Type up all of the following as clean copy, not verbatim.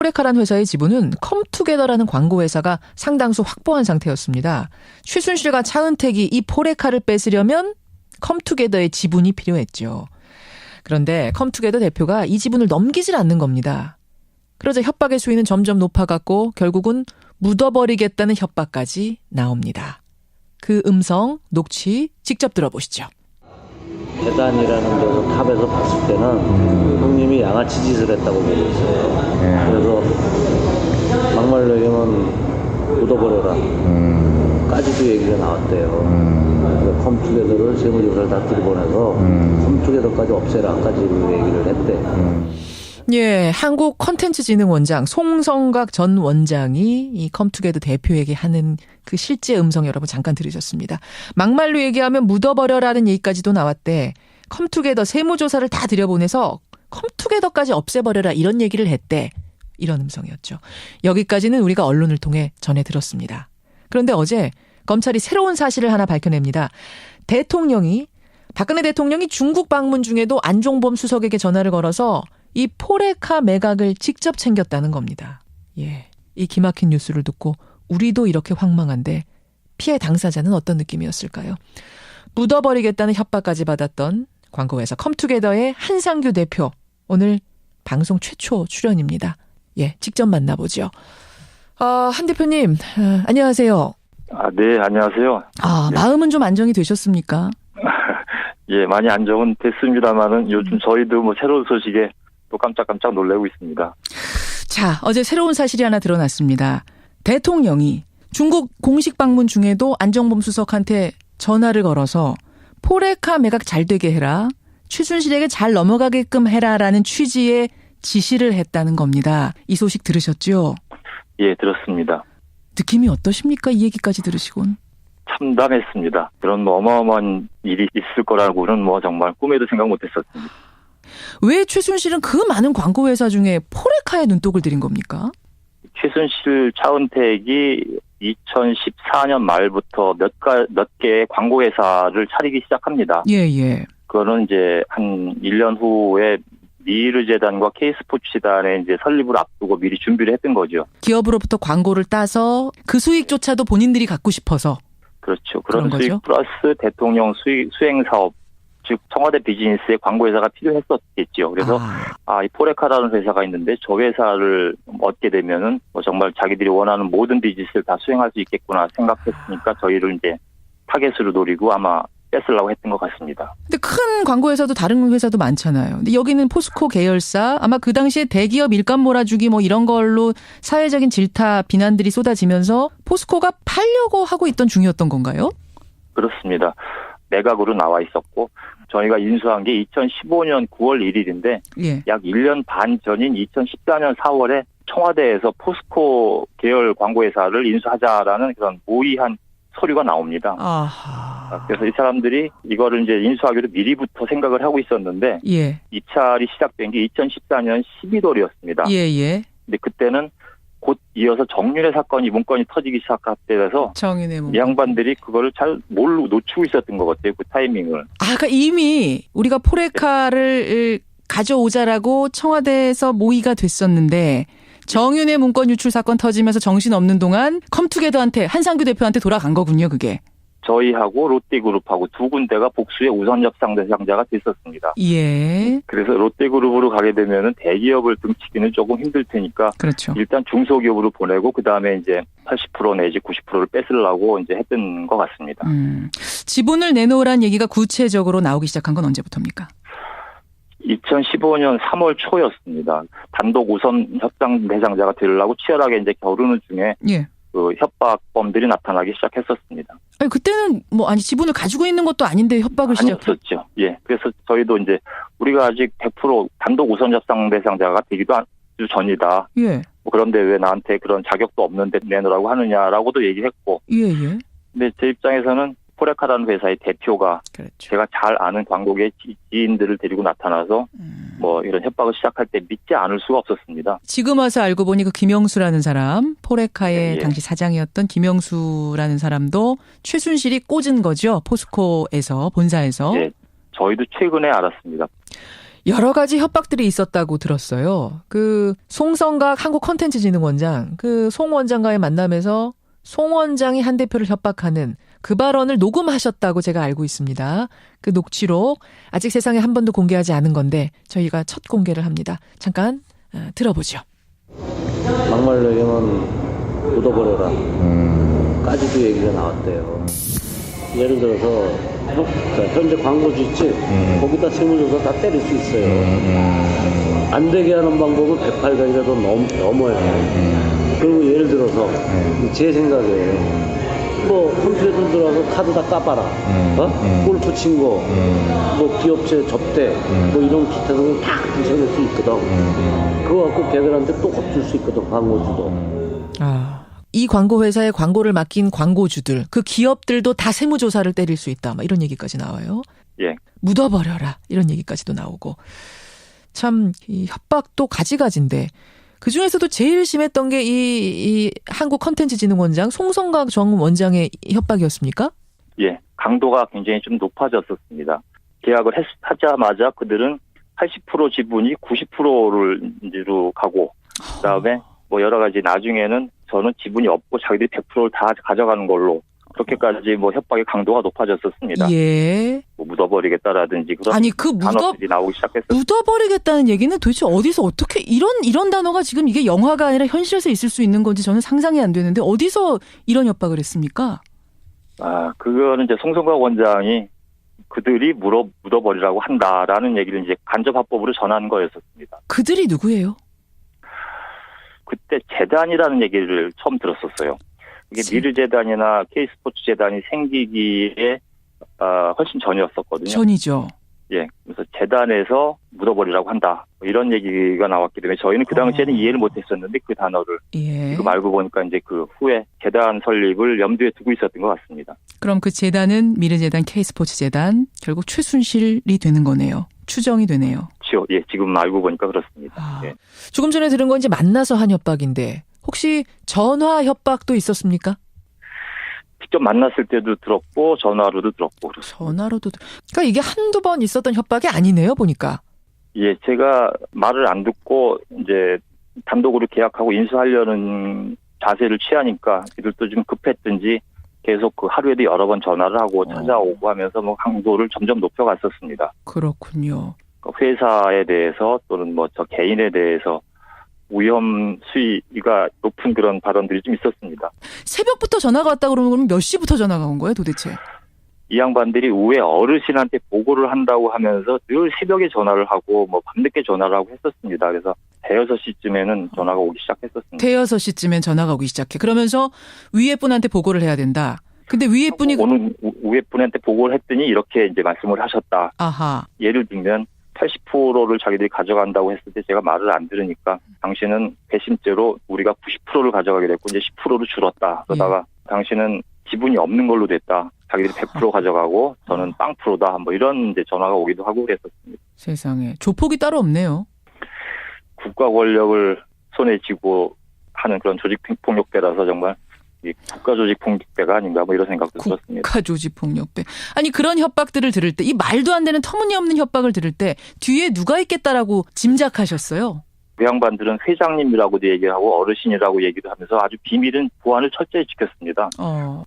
포레카라는 회사의 지분은 컴투게더라는 광고 회사가 상당수 확보한 상태였습니다. 최순실과 차은택이 이 포레카를 뺏으려면 컴투게더의 지분이 필요했죠. 그런데 컴투게더 대표가 이 지분을 넘기질 않는 겁니다. 그러자 협박의 수위는 점점 높아갔고 결국은 묻어버리겠다는 협박까지 나옵니다. 그 음성, 녹취 직접 들어보시죠. 계단이라는 데서 탑에서 봤을 때는 형님이 양아치 짓을 했다고 보고 있어요. 그래서 막말로 얘기하면 묻어버려라 까지도 얘기가 나왔대요. 컴투게더를 세무조사를 다 들이보내서 컴투게더까지 없애라까지 얘기를 했대. 예, 한국콘텐츠진흥원장 송성각 전 원장이 이 컴투게더 대표에게 하는 그 실제 음성 여러분 잠깐 들으셨습니다. 막말로 얘기하면 묻어버려라는 얘기까지도 나왔대. 컴투게더 세무조사를 다 들여보내서 컴투게더까지 없애버려라 이런 얘기를 했대. 이런 음성이었죠. 여기까지는 우리가 언론을 통해 전해 들었습니다. 그런데 어제 검찰이 새로운 사실을 하나 밝혀냅니다. 박근혜 대통령이 중국 방문 중에도 안종범 수석에게 전화를 걸어서 이 포레카 매각을 직접 챙겼다는 겁니다. 예, 이 기막힌 뉴스를 듣고 우리도 이렇게 황망한데 피해 당사자는 어떤 느낌이었을까요? 묻어버리겠다는 협박까지 받았던 광고회사 컴투게더의 한상규 대표. 오늘 방송 최초 출연입니다. 예, 직접 만나보죠. 한 대표님, 안녕하세요. 네, 안녕하세요. 마음은 좀 안정이 되셨습니까? 예, 많이 안정은 됐습니다만은 요즘 저희도 뭐 새로운 소식에 또 깜짝깜짝 놀라고 있습니다. 자, 어제 새로운 사실이 하나 드러났습니다. 대통령이 중국 공식 방문 중에도 안종범 수석한테 전화를 걸어서 포레카 매각 잘 되게 해라. 최순실에게 잘 넘어가게끔 해라라는 취지의 지시를 했다는 겁니다. 이 소식 들으셨죠? 예, 들었습니다. 느낌이 어떠십니까? 이 얘기까지 들으시곤. 참담했습니다. 그런 어마어마한 일이 있을 거라고는 정말 꿈에도 생각 못했었습니다. 왜 최순실은 그 많은 광고 회사 중에 포레카에 눈독을 들인 겁니까? 최순실, 차은택이 2014년 말부터 몇 개의 광고 회사를 차리기 시작합니다. 예. 그거는 이제 한 1년 후에 미르재단과 K스포츠재단의 이제 설립을 앞두고 미리 준비를 했던 거죠. 기업으로부터 광고를 따서 그 수익조차도 본인들이 갖고 싶어서. 그렇죠. 그런 수익 거죠? 플러스 대통령 수행 사업, 즉 청와대 비즈니스에 광고 회사가 필요했었겠죠. 그래서 이 포레카라는 회사가 있는데 저 회사를 얻게 되면은 정말 자기들이 원하는 모든 비즈니스를 다 수행할 수 있겠구나 생각했으니까 저희를 이제 타겟으로 노리고 아마 뺏으려고 했던 것 같습니다. 근데 큰 광고 회사도 다른 회사도 많잖아요. 근데 여기는 포스코 계열사, 아마 그 당시에 대기업 일감 몰아주기 이런 걸로 사회적인 질타 비난들이 쏟아지면서 포스코가 팔려고 하고 있던 중이었던 건가요? 그렇습니다. 매각으로 나와 있었고 저희가 인수한 게 2015년 9월 1일인데 예. 약 1년 반 전인 2014년 4월에 청와대에서 포스코 계열 광고회사를 인수하자라는 그런 모의한 서류가 나옵니다. 그래서 이 사람들이 이거를 이제 인수하기로 미리부터 생각을 하고 있었는데 예. 입찰이 시작된 게 2014년 12월이었습니다. 예. 근데 그때는 곧 이어서 정윤회 사건이 문건이 터지기 시작할 때라서 이 양반들이 그거를 잘 놓치고 있었던 것 같아요. 그 타이밍을. 그러니까 이미 우리가 포레카를 가져오자라고 청와대에서 모의가 됐었는데 정윤회 문건 유출 사건 터지면서 정신없는 동안 컴투게더한테 한상규 대표한테 돌아간 거군요. 그게. 저희하고 롯데그룹하고 두 군데가 복수의 우선 협상 대상자가 됐었습니다. 예. 그래서 롯데그룹으로 가게 되면은 대기업을 등치기는 조금 힘들 테니까 그렇죠. 일단 중소기업으로 보내고 그 다음에 이제 80% 내지 90%를 뺏으려고 이제 했던 것 같습니다. 지분을 내놓으란 얘기가 구체적으로 나오기 시작한 건 언제부터입니까? 2015년 3월 초였습니다. 단독 우선 협상 대상자가 되려고 치열하게 이제 겨루는 중에 예. 그 협박범들이 나타나기 시작했었습니다. 아니 그때는 지분을 가지고 있는 것도 아닌데 협박을 아니었었죠. 예. 그래서 저희도 이제 우리가 아직 100% 단독 우선 협상 대상자가 되기도 아주 전이다. 예. 그런데 왜 나한테 그런 자격도 없는데 내놓으라고 하느냐라고도 얘기했고. 예. 근데 제 입장에서는 포레카라는 회사의 대표가 그렇죠. 제가 잘 아는 광고계 지인들을 데리고 나타나서 이런 협박을 시작할 때 믿지 않을 수가 없었습니다. 지금 와서 알고 보니 그 김영수라는 사람, 포레카의 당시 사장이었던 김영수라는 사람도 최순실이 꽂은 거죠. 포스코에서, 본사에서. 예, 저희도 최근에 알았습니다. 여러 가지 협박들이 있었다고 들었어요. 그 송성각 한국컨텐츠진흥원장, 그 송 원장과의 만남에서 송 원장이 한 대표를 협박하는 그 발언을 녹음하셨다고 제가 알고 있습니다. 그 녹취록 아직 세상에 한 번도 공개하지 않은 건데 저희가 첫 공개를 합니다. 잠깐 들어보죠. 막말로 얘기하면 묻어버려라 까지도 얘기가 나왔대요. 예를 들어서 현재 광고주 있지? 거기다 세무조사 다 때릴 수 있어요. 안 되게 하는 방법은 108가지라도 넘어요. 그리고 예를 들어서 제 생각에 뭐 컴퓨터 들어가서 카드 다 까봐라. 골프 친 거, 뭐 기업체 접대, 뭐 이런 기타 등을 다 부셔낼 수 있거든. 그거 갖고 걔들한테 또 겁줄 수 있거든, 광고주도. 이 광고회사에 광고를 맡긴 광고주들, 그 기업들도 다 세무조사를 때릴 수 있다. 막 이런 얘기까지 나와요. 예. 묻어버려라. 이런 얘기까지도 나오고. 참, 이 협박도 가지가지인데, 그 중에서도 제일 심했던 게 이 한국컨텐츠진흥원장 송성각 전 원장의 협박이었습니까? 예. 강도가 굉장히 좀 높아졌었습니다. 계약을 하자마자 그들은 80% 지분이 90%로 가고, 그다음에 뭐 여러 가지 나중에는 저는 지분이 없고 자기들이 100%를 다 가져가는 걸로 그렇게까지 뭐 협박의 강도가 높아졌었습니다. 예. 뭐 묻어버리겠다라든지 그런 아니 그 단어들이 나오기 시작했었습니다. 묻어버리겠다는 얘기는 도대체 어디서 어떻게 이런 단어가 지금 이게 영화가 아니라 현실에서 있을 수 있는 건지 저는 상상이 안 되는데 어디서 이런 협박을 했습니까? 그거는 이제 송성각 원장이 그들이 묻어버리라고 한다라는 얘기를 이제 간접합법으로 전한 거였었습니다. 그들이 누구예요? 그때 재단이라는 얘기를 처음 들었었어요. 이게 미르재단이나 K스포츠재단이 생기기에 훨씬 전이었었거든요. 전이죠. 예, 그래서 재단에서 묻어버리라고 한다. 뭐 이런 얘기가 나왔기 때문에 저희는 그 당시에는 이해를 못했었는데 그 단어를 지금 알고 보니까 이제 그 후에 재단 설립을 염두에 두고 있었던 것 같습니다. 그럼 그 재단은 미르재단, K스포츠재단 결국 최순실이 되는 거네요. 추정이 되네요. 예, 지금 알고 보니까 그렇습니다. 예. 조금 전에 들은 건 이제 만나서 한 협박인데 혹시 전화 협박도 있었습니까? 직접 만났을 때도 들었고 전화로도 들었고 그렇습니다. 전화로도 그러니까 이게 한두 번 있었던 협박이 아니네요, 보니까. 예, 제가 말을 안 듣고 이제 단독으로 계약하고 인수하려는 자세를 취하니까 이들도 좀 급했든지 계속 그 하루에도 여러 번 전화를 하고 찾아오고 하면서 뭐 강도를 점점 높여갔었습니다. 그렇군요. 회사에 대해서 또는 뭐 저 개인에 대해서 위험 수위가 높은 그런 발언들이 좀 있었습니다. 새벽부터 전화가 왔다 그러면 몇 시부터 전화가 온 거예요, 도대체? 이 양반들이 우회 어르신한테 보고를 한다고 하면서 늘 새벽에 전화를 하고 뭐 밤늦게 전화를 하고 했었습니다. 그래서 대여섯 시쯤에는 전화가 오기 시작했었습니다. 대여섯 시쯤엔 전화가 오기 시작해. 그러면서 위에 분한테 보고를 해야 된다. 근데 위에 분이 오는 위에 분한테 보고를 했더니 이렇게 이제 말씀을 하셨다. 아하. 예를 들면 80%를 자기들이 가져간다고 했을 때 제가 말을 안 들으니까 당신은 배심죄로 우리가 90%를 가져가게 됐고 이제 10%를 줄었다. 그러다가 당신은 지분이 없는 걸로 됐다. 자기들이 100% 가져가고 저는 빵 프로다. 뭐 이런 이제 전화가 오기도 하고 그랬었습니다. 세상에. 조폭이 따로 없네요. 국가 권력을 손에 쥐고 하는 그런 조직폭력배라서 정말 이 국가조직폭력배가 아닌가 뭐 이런 생각도 들었습니다. 국가조직폭력배. 아니 그런 협박들을 들을 때 이 말도 안 되는 터무니없는 협박을 들을 때 뒤에 누가 있겠다라고 짐작하셨어요? 그 양반들은 회장님이라고도 얘기하고 어르신이라고 얘기도 하면서 아주 비밀은 보안을 철저히 지켰습니다.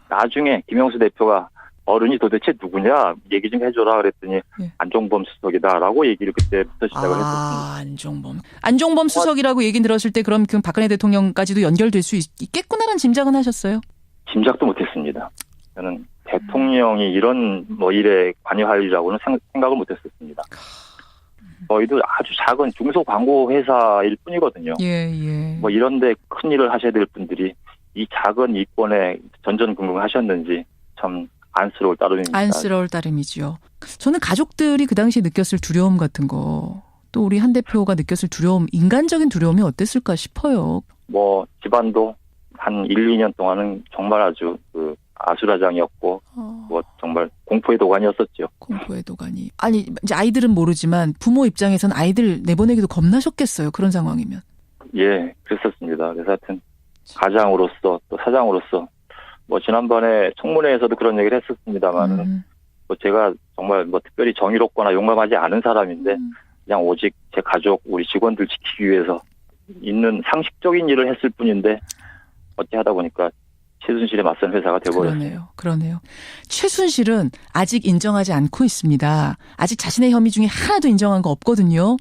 나중에 김영수 대표가 어른이 도대체 누구냐 얘기 좀 해줘라 그랬더니 안종범 수석이다라고 얘기를 그때부터 시작을 했었습니다. 안종범 수석이라고 얘기 들었을 때 그럼 그 박근혜 대통령까지도 연결될 수 있겠구나라는 짐작은 하셨어요? 짐작도 못했습니다. 저는 대통령이 이런 뭐 일에 관여하리라고는 생각을 못했었습니다. 저희도 아주 작은 중소 광고 회사일 뿐이거든요. 뭐 이런데 큰 일을 하셔야 될 분들이 이 작은 이권에 전전긍긍하셨는지 참 안쓰러울 따름입니다. 안쓰러울 따름이지요. 저는 가족들이 그 당시에 느꼈을 두려움 같은 거, 또 우리 한 대표가 느꼈을 두려움, 인간적인 두려움이 어땠을까 싶어요. 뭐 집안도 한 1, 2년 동안은 정말 아주 그 아수라장이었고 뭐 정말 공포의 도가니였었죠. 공포의 도가니. 아니 이제 아이들은 모르지만 부모 입장에서는 아이들 내보내기도 겁나셨겠어요. 그런 상황이면. 예, 그랬었습니다. 그래서 하여튼 가장으로서 또 사장으로서 뭐 지난번에 청문회에서도 그런 얘기를 했었습니다만은 뭐 제가 정말 뭐 특별히 정의롭거나 용감하지 않은 사람인데 그냥 오직 제 가족, 우리 직원들 지키기 위해서 있는 상식적인 일을 했을 뿐인데 어찌 하다 보니까 최순실에 맞선 회사가 되어버렸어요. 그러네요. 최순실은 아직 인정하지 않고 있습니다. 아직 자신의 혐의 중에 하나도 인정한 거 없거든요.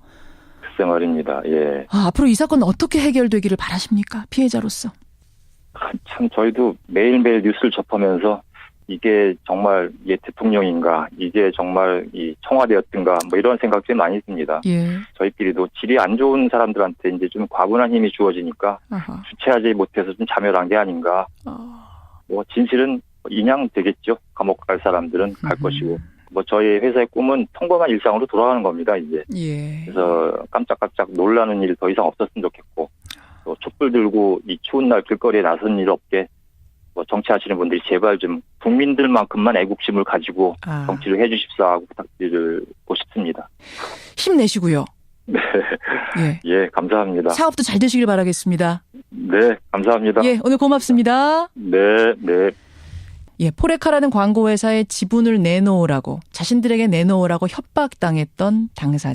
글쎄 말입니다. 예. 앞으로 이 사건은 어떻게 해결되기를 바라십니까? 피해자로서. 참 저희도 매일매일 뉴스를 접하면서 이게 정말 이게 대통령인가, 이게 정말 이 청와대였던가, 뭐 이런 생각들이 많이 듭니다. 예. 저희끼리도 질이 안 좋은 사람들한테 이제 좀 과분한 힘이 주어지니까 아하. 주체하지 못해서 좀 자멸한 게 아닌가. 뭐 진실은 인양되겠죠. 감옥 갈 사람들은 갈 것이고. 뭐 저희 회사의 꿈은 평범한 일상으로 돌아가는 겁니다, 이제. 예. 그래서 깜짝깜짝 놀라는 일 더 이상 없었으면 좋겠고, 또 촛불 들고 이 추운 날 길거리에 나선 일 없게, 뭐 정치하시는 분들이 제발 좀 국민들만큼만 애국심을 가지고 정치를 해주십사 하고 부탁드리고 싶습니다. 힘내시고요. 네. 예. 예, 감사합니다. 사업도 잘 되시길 바라겠습니다. 네, 감사합니다. 예, 오늘 고맙습니다. 네, 네. 예, 포레카라는 광고회사에 지분을 내놓으라고, 자신들에게 내놓으라고 협박당했던 당사자.